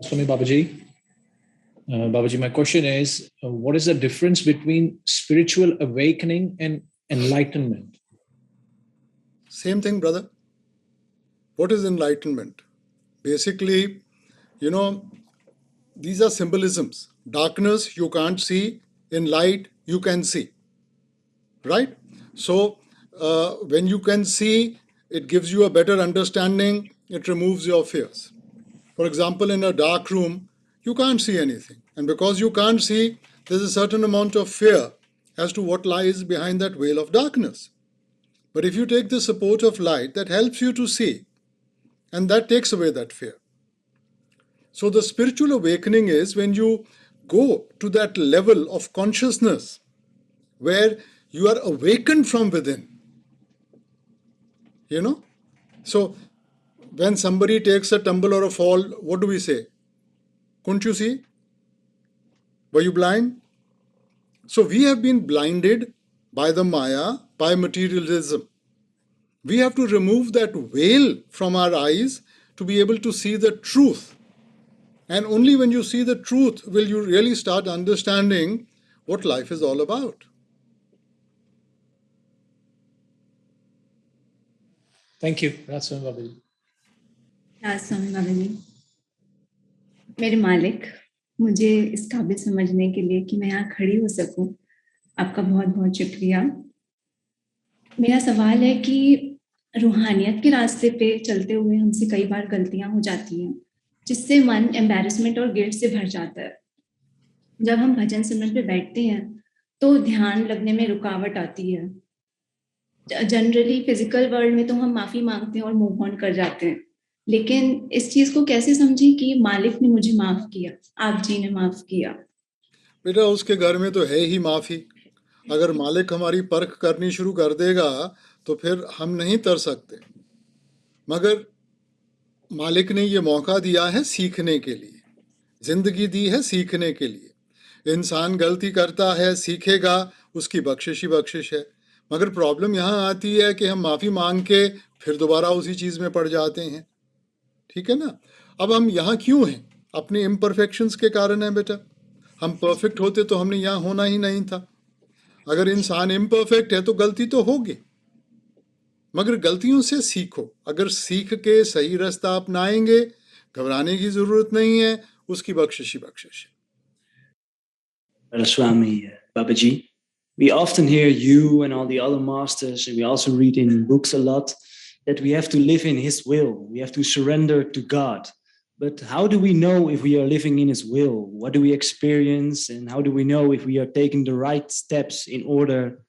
Swami Babaji. Babaji, my question is, what is the difference between spiritual awakening and enlightenment? Same thing, brother. What is enlightenment? Basically, these are symbolisms. Darkness you can't see, in light you can see. Right? So, when you can see, it gives you a better understanding, it removes your fears. For example, in a dark room, you can't see anything. And because you can't see, there's a certain amount of fear as to what lies behind that veil of darkness. But if you take the support of light, that helps you to see, and that takes away that fear. So the spiritual awakening is when you go to that level of consciousness where you are awakened from within. So when somebody takes a tumble or a fall, what do we say? Couldn't you see? Were you blind? So we have been blinded by the Maya, by materialism. We have to remove that veil from our eyes to be able to see the truth. And only when you see the truth will you really start understanding what life is all about. Thank you. That's Swami Babaji. That's Swami Babaji. मेरे मालिक, मुझे इस काबिल समझने के लिए कि मैं यहाँ खड़ी हो सकूं, आपका बहुत बहुत शुक्रिया। मेरा सवाल है कि रूहानियत के रास्ते पे चलते हुए हमसे कई बार गलतियां हो जाती हैं, जिससे मन एम्बैरेसमेंट और गिल्ट से भर जाता है। जब हम भजन सिमरन पे बैठते हैं तो ध्यान लगने में रुकावट आती है। जनरली फिजिकल वर्ल्ड में तो हम माफी मांगते हैं और मूव ऑन कर जाते हैं, लेकिन इस चीज को कैसे समझें कि मालिक ने मुझे माफ किया, आप जी ने माफ किया? बेटा, उसके घर में तो है ही माफी। अगर मालिक हमारी परख करनी शुरू कर देगा तो फिर हम नहीं तर सकते। मगर मालिक ने ये मौका दिया है सीखने के लिए, जिंदगी दी है सीखने के लिए। इंसान गलती करता है, सीखेगा, उसकी बख्शिश ही बख्शिश है। मगर प्रॉब्लम यहाँ आती है कि हम माफ़ी मांग के फिर दोबारा उसी चीज़ में पड़ जाते हैं। ठीक है ना? अब हम यहाँ क्यों हैं? अपने इम्परफेक्शंस के कारण है बेटा। हम परफेक्ट होते तो हमने यहाँ होना ही नहीं था। अगर इंसान इम्परफेक्ट है तो गलती तो होगी, मगर गलतियों से सीखो। अगर सीख के सही रास्ता अपनाएंगे, घबराने की ज़रूरत नहीं है, उसकी बख्शिश ही बख्शिश है। Swami Babaji, we often hear you and all the other masters, and we also read in books a lot, that we have to live in His will. We have to surrender to God. But how do we know if we are living in His will? What do we experience, and how do we know if we are taking the right steps in order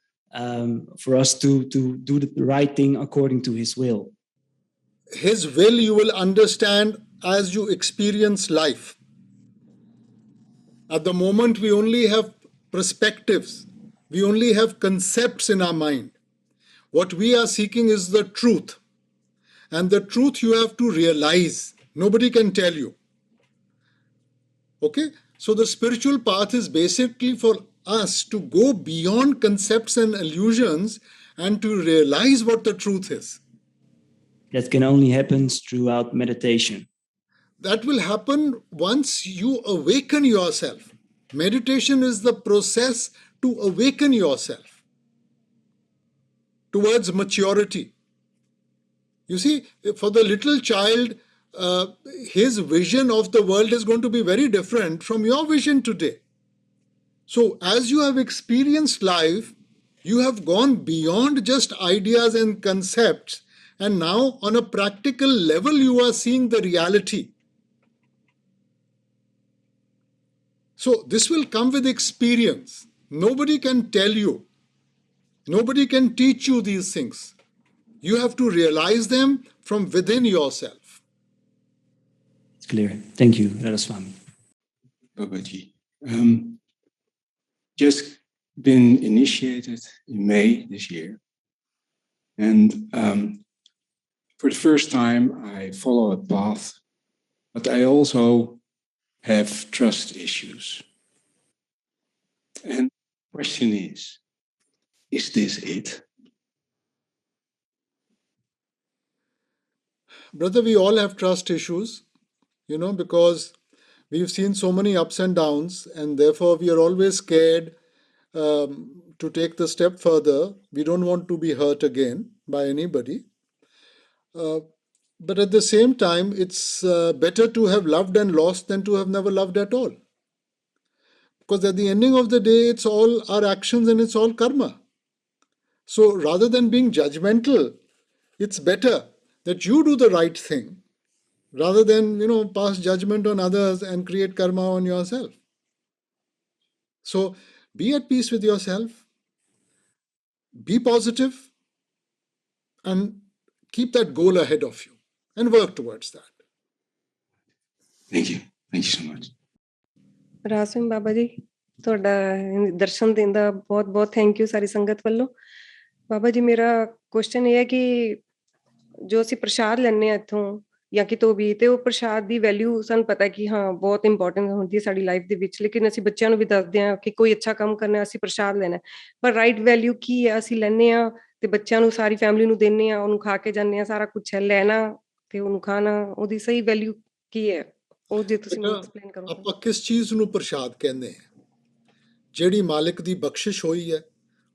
for us to do the right thing according to His will? His will you will understand as you experience life. At the moment, we only have perspectives. We only have concepts in our mind. What we are seeking is the truth. And the truth you have to realize. Nobody can tell you. Okay? So the spiritual path is basically for us to go beyond concepts and illusions and to realize what the truth is. That can only happen throughout meditation. That will happen once you awaken yourself. Meditation is the process to awaken yourself towards maturity. You see, for the little child, his vision of the world is going to be very different from your vision today. So as you have experienced life, you have gone beyond just ideas and concepts, and now on a practical level you are seeing the reality. So this will come with experience. Nobody can tell you. Nobody can teach you these things. You have to realize them from within yourself. It's clear. Thank you, Radhaswami. Babaji, just been initiated in May this year. And for the first time, I follow a path, but I also have trust issues. And the question is this it? Brother, we all have trust issues, because We've seen so many ups and downs, and therefore we are always scared to take the step further. We don't want to be hurt again by anybody. But at the same time, it's better to have loved and lost than to have never loved at all. Because at the ending of the day, it's all our actions and it's all karma. So rather than being judgmental, it's better that you do the right thing rather than, pass judgment on others and create karma on yourself. So be at peace with yourself, be positive, and keep that goal ahead of you and work towards that. Thank you. Thank you so much. Raj Singh Baba ji, ਤੁਹਾਡਾ ਦਰਸ਼ਨ ਦੇਣ ਦਾ ਬਹੁਤ ਬਹੁਤ thank you ਸਾਰੀ ਸੰਗਤ ਵੱਲੋਂ। ਬਾਬਾ ਜੀ, ਮੇਰਾ question ਇਹ ਹੈ ਕਿ ਜੋ ਅਸੀਂ ਪ੍ਰਸ਼ਾਦ ਲੈਂਦੇ ਹਾਂ ਇੱਥੋਂ ਜਾਂ ਕਿਤੋਂ ਵੀ, ਤੇ ਉਹ ਪ੍ਰਸ਼ਾਦ ਦੀ ਵੈਲਿਊ ਸਾਨੂੰ ਪਤਾ ਕਿ ਹਾਂ ਬਹੁਤ ਇੰਪੋਰਟੈਂਟ ਹੁੰਦੀ ਹੈ ਸਾਡੀ ਲਾਈਫ ਦੇ ਵਿੱਚ, ਲੇਕਿਨ ਅਸੀਂ ਬੱਚਿਆਂ ਨੂੰ ਵੀ ਦੱਸਦੇ ਹਾਂ ਕਿ ਕੋਈ ਅੱਛਾ ਕੰਮ ਕਰਨਾ ਅਸੀਂ ਪ੍ਰਸ਼ਾਦ ਲੈਣਾ, ਪਰ ਰਾਈਟ ਵੈਲਿਊ ਕੀ ਹੈ? ਅਸੀਂ ਲੈਂਦੇ ਹਾਂ ਤੇ ਬੱਚਿਆਂ ਨੂੰ, ਸਾਰੀ ਫੈਮਿਲੀ ਨੂੰ ਦਿੰਦੇ ਹਾਂ, ਉਹਨੂੰ ਖਾ ਕੇ ਜਾਂਦੇ ਹਾਂ, ਸਾਰਾ ਕੁਛ ਹੈ, ਲੈਣਾ ਤੇ ਉਹਨੂੰ ਖਾਣਾ, ਉਹਦੀ ਸਹੀ ਵੈਲਿਊ ਕੀ ਹੈ? ਉਹ ਜੇ ਤੁਸੀਂ ਮੈਨੂੰ ਐਕਸਪਲੇਨ ਕਰੋ। ਆਪਾਂ ਕਿਸ ਚੀਜ਼ ਨੂੰ ਪ੍ਰਸ਼ਾਦ ਕਹਿੰਦੇ ਹਾਂ? ਜਿਹੜੀ ਮਾਲਿਕ ਦੀ ਬਖਸ਼ਿਸ਼ ਹੋਈ ਹੈ।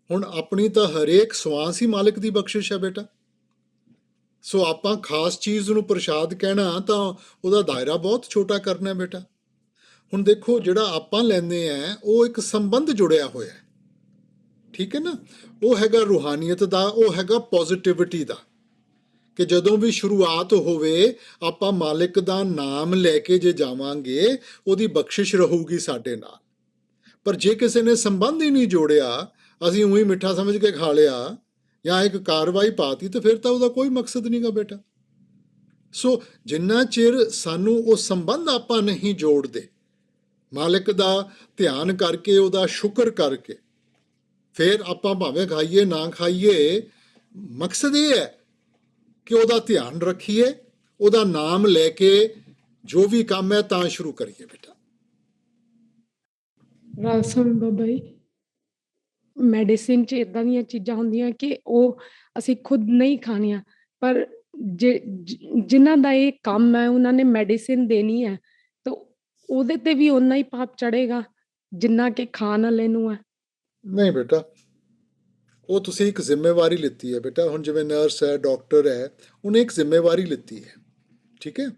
ਹੁਣ ਆਪਣੀ ਤਾਂ ਹਰੇਕ ਸਵਾਸ ਹੀ ਮਾਲਿਕ ਦੀ ਬਖਸ਼ਿਸ਼ ਹੈ ਬੇਟਾ। ਸੋ ਆਪਾਂ ਖਾਸ ਚੀਜ਼ ਨੂੰ ਪ੍ਰਸ਼ਾਦ ਕਹਿਣਾ ਤਾਂ ਉਹਦਾ ਦਾਇਰਾ ਬਹੁਤ ਛੋਟਾ ਕਰਨਾ ਬੇਟਾ। ਹੁਣ ਦੇਖੋ, ਜਿਹੜਾ ਆਪਾਂ ਲੈਂਦੇ ਆ ਉਹ ਇੱਕ ਸੰਬੰਧ ਜੁੜਿਆ ਹੋਇਆ, ਠੀਕ ਹੈ ਨਾ? ਉਹ ਹੈਗਾ ਰੂਹਾਨੀਅਤ ਦਾ, ਉਹ ਹੈਗਾ ਪੋਜ਼ਿਟਿਵਿਟੀ ਦਾ, ਕਿ ਜਦੋਂ ਵੀ ਸ਼ੁਰੂਆਤ ਹੋਵੇ ਆਪਾਂ ਮਾਲਿਕ ਦਾ ਨਾਮ ਲੈ ਕੇ ਜੇ ਜਾਵਾਂਗੇ, ਉਹਦੀ ਬਖਸ਼ਿਸ਼ ਰਹੂਗੀ ਸਾਡੇ ਨਾਲ। ਪਰ ਜੇ ਕਿਸੇ ਨੇ ਸੰਬੰਧ ਹੀ ਨਹੀਂ ਜੋੜਿਆ, ਅਸੀਂ ਉਹੀ ਮਿੱਠਾ ਸਮਝ ਕੇ ਖਾ ਲਿਆ ਜਾਂ ਇੱਕ ਕਾਰਵਾਈ ਪਾਤੀ, ਤਾਂ ਫਿਰ ਤਾਂ ਉਹਦਾ ਕੋਈ ਮਕਸਦ ਨਹੀਂਗਾ ਬੇਟਾ। ਸੋ ਜਿੰਨਾ ਚਿਰ ਸਾਨੂੰ ਉਹ ਸੰਬੰਧ ਆਪਾਂ ਨਹੀਂ ਜੋੜਦੇ, ਮਾਲਿਕ ਦਾ ਧਿਆਨ ਕਰਕੇ, ਉਹਦਾ ਸ਼ੁਕਰ ਕਰਕੇ, ਫਿਰ ਆਪਾਂ ਭਾਵੇਂ ਖਾਈਏ ਨਾ ਖਾਈਏ, ਮਕਸਦ ਇਹ ਹੈ ਕਿ ਉਹਦਾ ਧਿਆਨ ਰੱਖੀਏ, ਉਹਦਾ ਨਾਮ ਲੈ ਕੇ ਜੋ ਵੀ ਕੰਮ ਹੈ ਤਾਂ ਸ਼ੁਰੂ ਕਰੀਏ ਬੇਟਾ। ਰਾਜ ਸਿੰਘ ਬਾਬਾ ਜੀ, ਮੈਡੀਸਿਨ 'ਚ ਇੱਦਾਂ ਦੀਆਂ ਚੀਜ਼ਾਂ ਹੁੰਦੀਆਂ ਕਿ ਉਹ ਅਸੀਂ ਖੁਦ ਨਹੀਂ ਖਾਣੀਆਂ, ਪਰ ਜਿਨ੍ਹਾਂ ਦਾ ਇਹ ਕੰਮ ਹੈ ਉਹਨਾਂ ਨੇ ਮੈਡੀਸਿਨ ਦੇਣੀ ਹੈ, ਤਾਂ ਉਹਦੇ ਤੇ ਵੀ ਓਨਾ ਹੀ ਪਾਪ ਚੜੇਗਾ ਜਿੰਨਾ ਕਿ ਖਾਣ ਵਾਲੇ ਨੂੰ ਹੈ। ਨਹੀਂ ਬੇਟਾ, ਉਹ ਤੁਸੀਂ ਇੱਕ ਜ਼ਿੰਮੇਵਾਰੀ ਲਿੱਤੀ ਹੈ ਬੇਟਾ। ਹੁਣ ਜਿਵੇਂ ਨਰਸ ਹੈ, ਡਾਕਟਰ ਹੈ, ਉਹਨੇ ਇੱਕ ਜ਼ਿੰਮੇਵਾਰੀ ਲਿੱਤੀ ਹੈ, ਠੀਕ ਹੈ?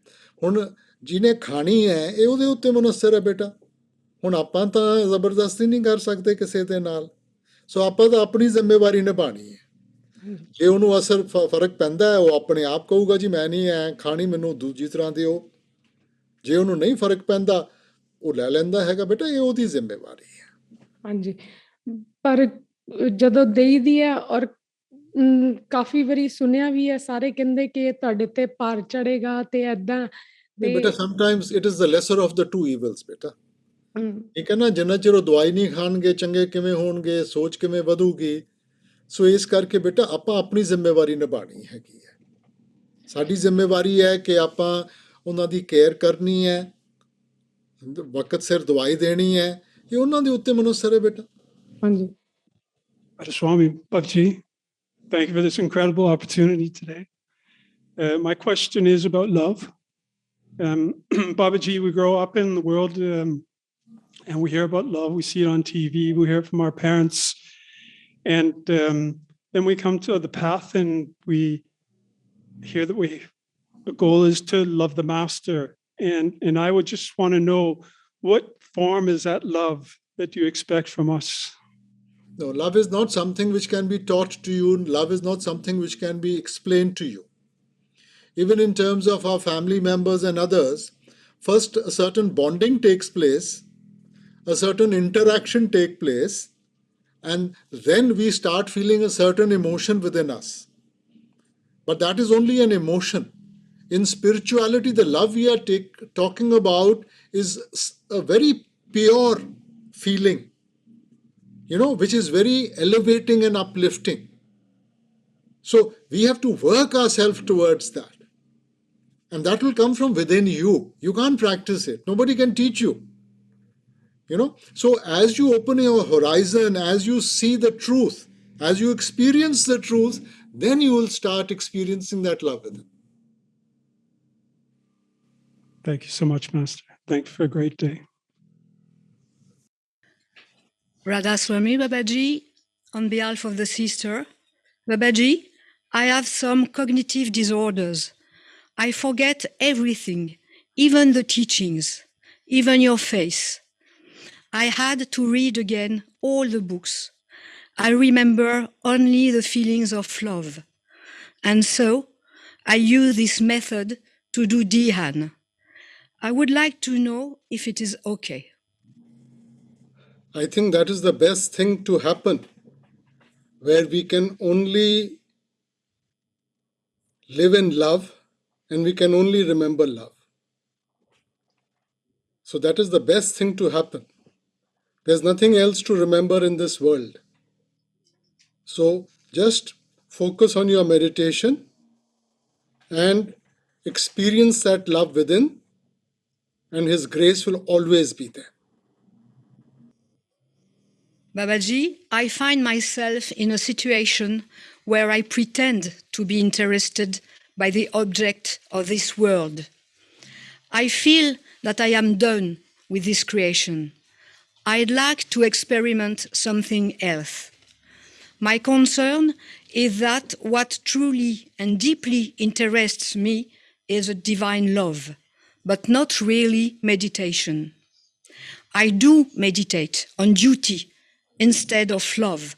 ਹੁਣ ਜਿਹਨੇ ਖਾਣੀ ਹੈ ਇਹ ਉਹਦੇ ਉੱਤੇ ਮੁਨਸਰ ਹੈ ਬੇਟਾ। ਹੁਣ ਆਪਾਂ ਤਾਂ ਜ਼ਬਰਦਸਤੀ ਨਹੀਂ ਕਰ ਸਕਦੇ ਕਿਸੇ ਦੇ ਨਾਲ। ਸੋ ਆਪਾਂ ਤਾਂ ਆਪਣੀ ਜ਼ਿੰਮੇਵਾਰੀ ਨਿਭਾਉਣੀ ਹੈ। ਜੇ ਉਹਨੂੰ ਅਸਰ ਫਰਕ ਪੈਂਦਾ ਹੈ, ਉਹ ਆਪਣੇ ਆਪ ਕਹੂਗਾ ਜੀ ਮੈਂ ਨਹੀਂ ਐ ਖਾਣੀ, ਮੈਨੂੰ ਦੂਜੀ ਤਰ੍ਹਾਂ ਦਿਓ। ਜੇ ਉਹਨੂੰ ਨਹੀਂ ਫਰਕ ਪੈਂਦਾ, ਉਹ ਲੈ ਲੈਂਦਾ ਹੈਗਾ ਬੇਟਾ, ਇਹ ਉਹਦੀ ਜ਼ਿੰਮੇਵਾਰੀ ਹੈ। ਹਾਂਜੀ, ਪਰ ਜਦੋਂ ਦੇਈਦੀ ਹੈ, ਔਰ ਕਾਫੀ ਵਾਰੀ ਸੁਣਿਆ ਵੀ ਹੈ, ਸਾਰੇ ਕਹਿੰਦੇ ਕਿ ਤੁਹਾਡੇ ਤੇ ਭਾਰ ਚੜੇਗਾ ਤੇ ਏਦਾਂ। ਬੇਟਾ sometimes it is the lesser of the to ਈਵਲਸ ਬੇਟਾ, ਠੀਕ ਹੈ ਨਾ? ਜਿੰਨਾ ਚਿਰ ਉਹ ਦਵਾਈ ਨਹੀਂ ਖਾਣਗੇ, ਚੰਗੇ ਕਿਵੇਂ ਹੋਣਗੇ, ਸੋਚ ਕਿਵੇਂ ਵਧੂਗੀ? ਸੋ ਇਸ ਕਰਕੇ ਬੇਟਾ ਆਪਾਂ ਆਪਣੀ ਜ਼ਿੰਮੇਵਾਰੀ ਨਿਭਾਉਣੀ ਹੈਗੀ ਹੈ। ਸਾਡੀ ਜ਼ਿੰਮੇਵਾਰੀ ਹੈ ਕਿ ਆਪਾਂ ਉਹਨਾਂ ਦੀ ਕੇਅਰ ਕਰਨੀ ਹੈ, ਵਕਤ ਸਿਰ ਦਵਾਈ ਦੇਣੀ ਹੈ, ਇਹ ਉਹਨਾਂ ਦੇ ਉੱਤੇ ਮਨੁਸਰ ਹੈ ਬੇਟਾ। ਹਾਂਜੀ। Swami Bhakti, thank you for this incredible opportunity today. My question is about love. Babaji, we grow up in the world and we hear about love. We see it on TV. We hear it from our parents. And then we come to the path and we hear that the goal is to love the master. And I would just want to know, what form is that love that you expect from us? No, love is not something which can be taught to you. Love is not something which can be explained to you. Even in terms of our family members and others, first a certain bonding takes place, a certain interaction takes place, and then we start feeling a certain emotion within us. But that is only an emotion. In spirituality, the love we are talking about is a very pure feeling, which is very elevating and uplifting. So we have to work ourselves towards that. And that will come from within you. You can't practice it. Nobody can teach you. So as you open your horizon, as you see the truth, as you experience the truth, then you will start experiencing that love within. Thank you so much, Master. Thanks for a great day. Radha Swami Babaji, on behalf of the sister. Babaji, I have some cognitive disorders. I forget everything, even the teachings, even your face. I had to read again all the books. I remember only the feelings of love. And so I use this method to do Dhyan. I would like to know if it is okay. I think that is the best thing to happen, where we can only live in love and we can only remember love. So that is the best thing to happen. There's nothing else to remember in this world. So just focus on your meditation and experience that love within, and His grace will always be there. Babaji, I find myself in a situation where I pretend to be interested by the object of this world. I feel that I am done with this creation. I'd like to experiment something else. My concern is that what truly and deeply interests me is a divine love, but not really meditation. I do meditate on duty instead of love.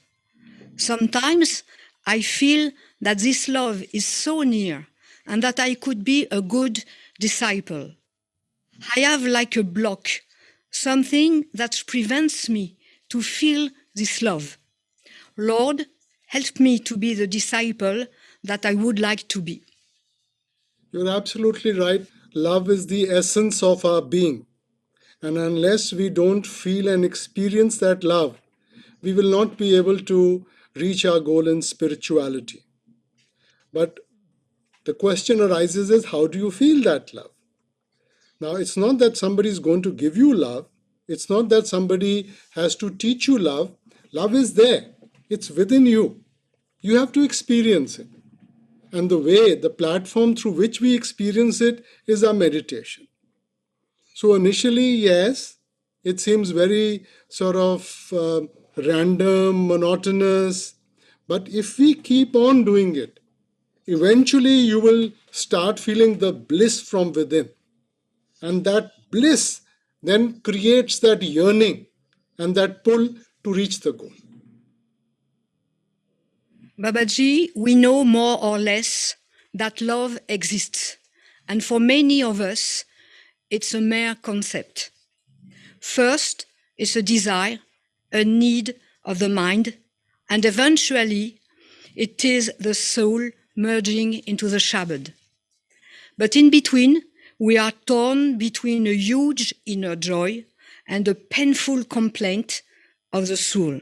Sometimes I feel that this love is so near and that I could be a good disciple. I have like a block, something that prevents me to feel this love. Lord, help me to be the disciple that I would like to be. You're absolutely right. Love is the essence of our being. And unless we don't feel and experience that love, we will not be able to reach our goal in spirituality. But the question arises is, how do you feel that love? Now, it's not that somebody is going to give you love. It's not that somebody has to teach you love. Love is there. It's within you. You have to experience it. And the way, the platform through which we experience it is our meditation. So initially, yes, it seems very sort of random, monotonous. But if we keep on doing it, eventually you will start feeling the bliss from within. And that bliss then creates that yearning and that pull to reach the goal. Babaji, we know more or less that love exists. And for many of us, it's a mere concept. First, it's a desire, a need of the mind, and eventually it is the soul merging into the Shabad. But in between, we are torn between a huge inner joy and a painful complaint of the soul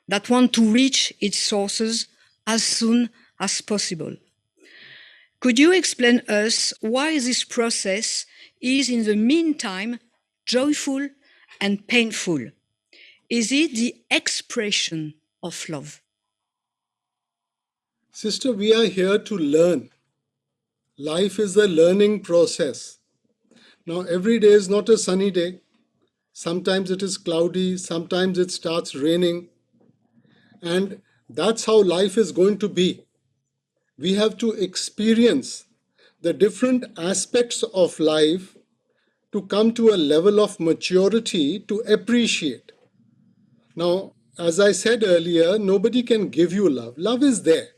that want to reach its sources as soon as possible. Could you explain us why this process is in the meantime joyful and painful? Is it the expression of love? Sister, we are here to learn. Life is a learning process. Now, every day is not a sunny day. Sometimes it is cloudy, sometimes it starts raining. And that's how life is going to be. We have to experience the different aspects of life to come to a level of maturity to appreciate. Now, as I said earlier, nobody can give you love. Love is there.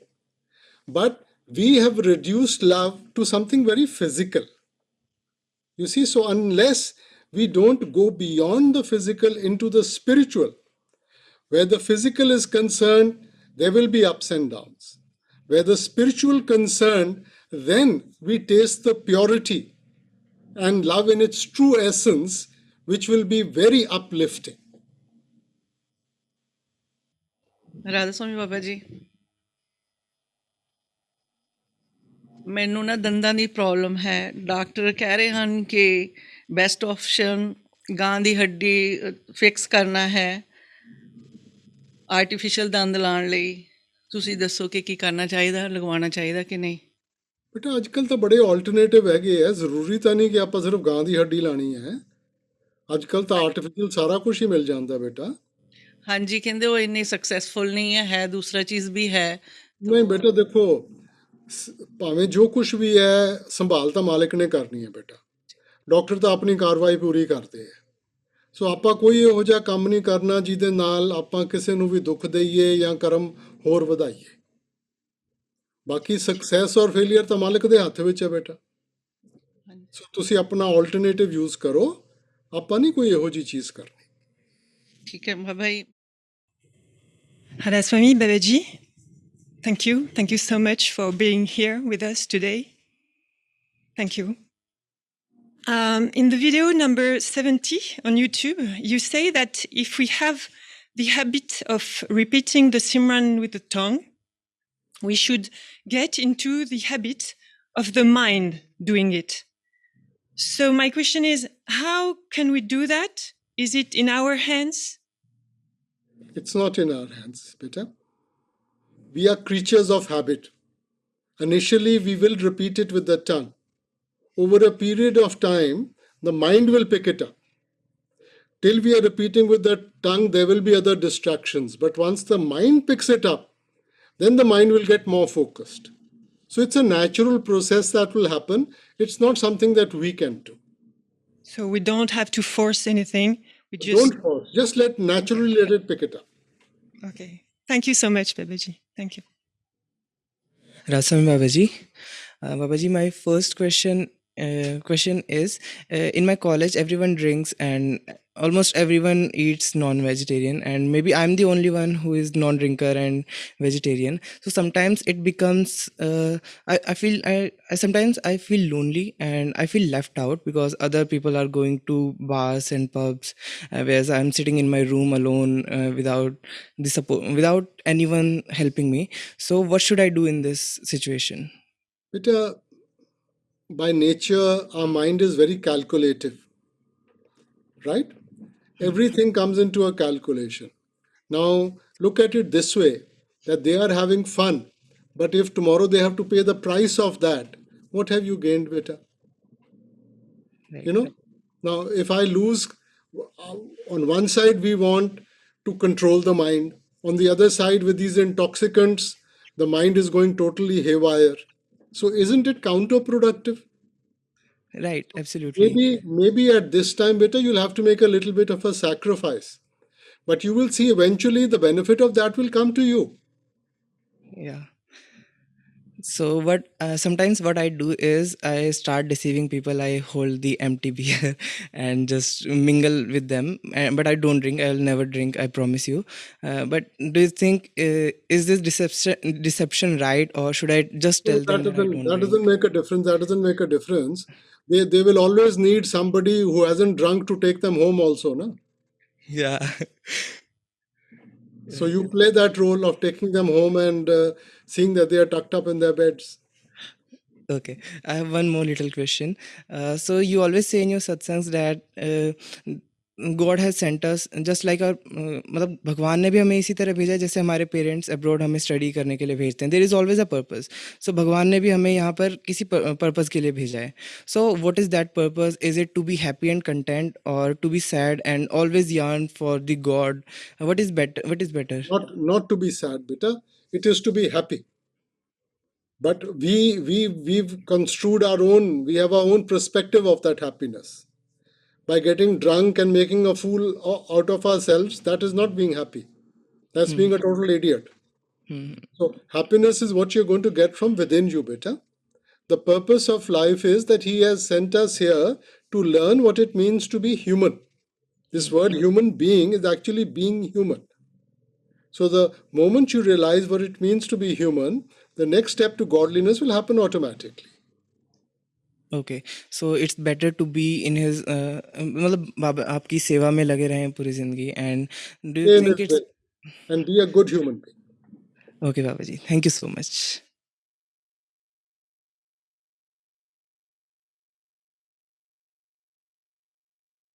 But we have reduced love to something very physical. You see, so unless we don't go beyond the physical into the spiritual, where the physical is concerned, there will be ups and downs. Where the spiritual concerned, then we taste the purity and love in its true essence, which will be very uplifting. Radha Swami Baba ji, ਮੈਨੂੰ ਨਾ ਦੰਦਾਂ ਦੀ problem ਹੈ। Doctor ਕਹਿ ਰਹੇ ਹਨ ਕਿ best option ਗਾਂ ਦੀ ਹੱਡੀ ਫਿਕਸ ਕਰਨਾ ਹੈ ਆਰਟੀਫੀਸ਼ੀਅਲ ਦੰਦ ਲਾਉਣ ਲਈ। ਤੁਸੀਂ ਦੱਸੋ ਕਿ ਕੀ ਕਰਨਾ ਚਾਹੀਦਾ, ਲਗਵਾਉਣਾ ਚਾਹੀਦਾ ਕਿ ਨਹੀਂ? ਬੇਟਾ ਅੱਜ ਕੱਲ੍ਹ ਤਾਂ ਬੜੇ ਆਲਟਰਨੇਟਿਵ ਹੈਗੇ ਆ। ਜ਼ਰੂਰੀ ਤਾਂ ਨਹੀਂ ਕਿ ਆਪਾਂ ਸਿਰਫ ਗਾਂ ਦੀ ਹੱਡੀ ਲਾਣੀ ਹੈ। ਅੱਜਕੱਲ ਤਾਂ ਆਰਟੀਫੀਸ਼ੀਅਲ ਸਾਰਾ ਕੁਝ ਹੀ ਮਿਲ ਜਾਂਦਾ ਬੇਟਾ। ਹਾਂਜੀ ਕਹਿੰਦੇ ਉਹ ਇੰਨੇ ਸਕਸੈਸਫੁਲ ਨਹੀਂ ਹੈ ਦੂਸਰਾ ਚੀਜ਼ ਵੀ ਹੈ ਨਹੀਂ ਬੇਟਾ ਦੇਖੋ, ਭਾਵੇਂ ਜੋ ਕੁਝ ਵੀ ਹੈ ਸੰਭਾਲ ਤਾਂ ਮਾਲਕ ਨੇ ਕਰਨੀ ਹੈ ਬੇਟਾ। ਡਾਕਟਰ ਤਾਂ ਆਪਣੀ ਕਾਰਵਾਈ ਪੂਰੀ ਕਰਦੇ ਹੈ। ਸੋ ਆਪਾਂ ਕੋਈ ਇਹੋ ਜਿਹਾ ਕੰਮ ਨਹੀਂ ਕਰਨਾ ਜਿਹਦੇ ਨਾਲ ਆਪਾਂ ਕਿਸੇ ਨੂੰ ਵੀ ਦੁੱਖ ਦੇਈਏ ਜਾਂ ਕਰਮ ਹੋਰ ਵਧਾਈਏ। ਬਾਕੀ ਸਕਸੈਸ ਔਰ ਫੇਲਿਅਰ ਤਾਂ ਮਾਲਕ ਦੇ ਹੱਥ ਵਿੱਚ ਹੈ ਬੇਟਾ। ਸੋ ਤੁਸੀਂ ਆਪਣਾ ਆਲਟਰਨੇਟਿਵ ਯੂਜ਼ ਕਰੋ, ਆਪਾਂ ਨਹੀਂ ਕੋਈ ਇਹੋ ਜਿਹੀ ਚੀਜ਼ ਕਰਨੀ। ਠੀਕ ਹੈ Baba ji. Radha Babaji, thank you. Thank you so much for being here with us today. Thank you. In the video number 70 on YouTube, you say that if we have the habit of repeating the Simran with the tongue, we should get into the habit of the mind doing it. So my question is, how can we do that? Is it in our hands? It's not in our hands, beta. We are creatures of habit. Initially, we will repeat it with the tongue. Over a period of time, the mind will pick it up. Till we are repeating with the tongue, there will be other distractions. But once the mind picks it up, then the mind will get more focused. So it's a natural process that will happen. It's not something that we can do. So we don't have to force anything. We just Don't force. Just naturally let it pick it up. Okay. Thank you so much, Babaji. Thank you. Rasami Babaji. Babaji, my first question is, in my college everyone drinks and almost everyone eats non-vegetarian, and maybe I'm the only one who is non-drinker and vegetarian. So sometimes it becomes I feel I sometimes I feel lonely and I feel left out because other people are going to bars and pubs, whereas I'm sitting in my room alone without the support, without anyone helping me. So what should I do in this situation? Beta, by nature, our mind is very calculative, right? Everything comes into a calculation. Now, look at it this way, that they are having fun, but if tomorrow they have to pay the price of that, what have you gained, beta? Right. You know? Now, if I lose, on one side, we want to control the mind. On the other side, with these intoxicants, the mind is going totally haywire. So isn't it counterproductive? Right, absolutely. Maybe at this time, beta, you'll have to make a little bit of a sacrifice. But you will see eventually the benefit of that will come to you. Yeah. So what sometimes what I do is I start deceiving people. I hold the empty beer and just mingle with them. But I don't drink. I'll never drink. I promise you. But do you think is this deception right, or should I just tell them that I don't That drink? doesn't make a difference. That doesn't make a difference. They will always need somebody who hasn't drunk to take them home also, no? Yeah. So you play that role of taking them home and seeing that they are tucked up in their beds. Okay, I have one more little question. So you always say in your satsangs that God has sent us just like our मतलब भगवान ने भी हमें इसी तरह भेजा है जैसे हमारे पेरेंट्स अब्रॉड हमें स्टडी करने के लिए भेजते हैं. There is always a purpose. So भगवान ने भी हमें यहाँ पर किसी पर्पस के लिए भेजा है. So what is that purpose? Is it to be happy and content और to be sad and always yearn for the God? What is better? Not to be sad, beta. It is to be happy. But we've construed we have our own perspective of that happiness. By getting drunk and making a fool out of ourselves, that is not being happy. That's being a total idiot. So happiness is what you're going to get from within you, beta. The purpose of life is that he has sent us here to learn what it means to be human. This word human being is actually being human. So the moment you realize what it means to be human, the next step to godliness will happen automatically. Okay, so it's better to be in his मतलब बाबा आपकी सेवा में लगे रहें पूरी जिंदगी. And do you Stay in think his it's will and be a good human being. okay, Babaji? Thank you so much.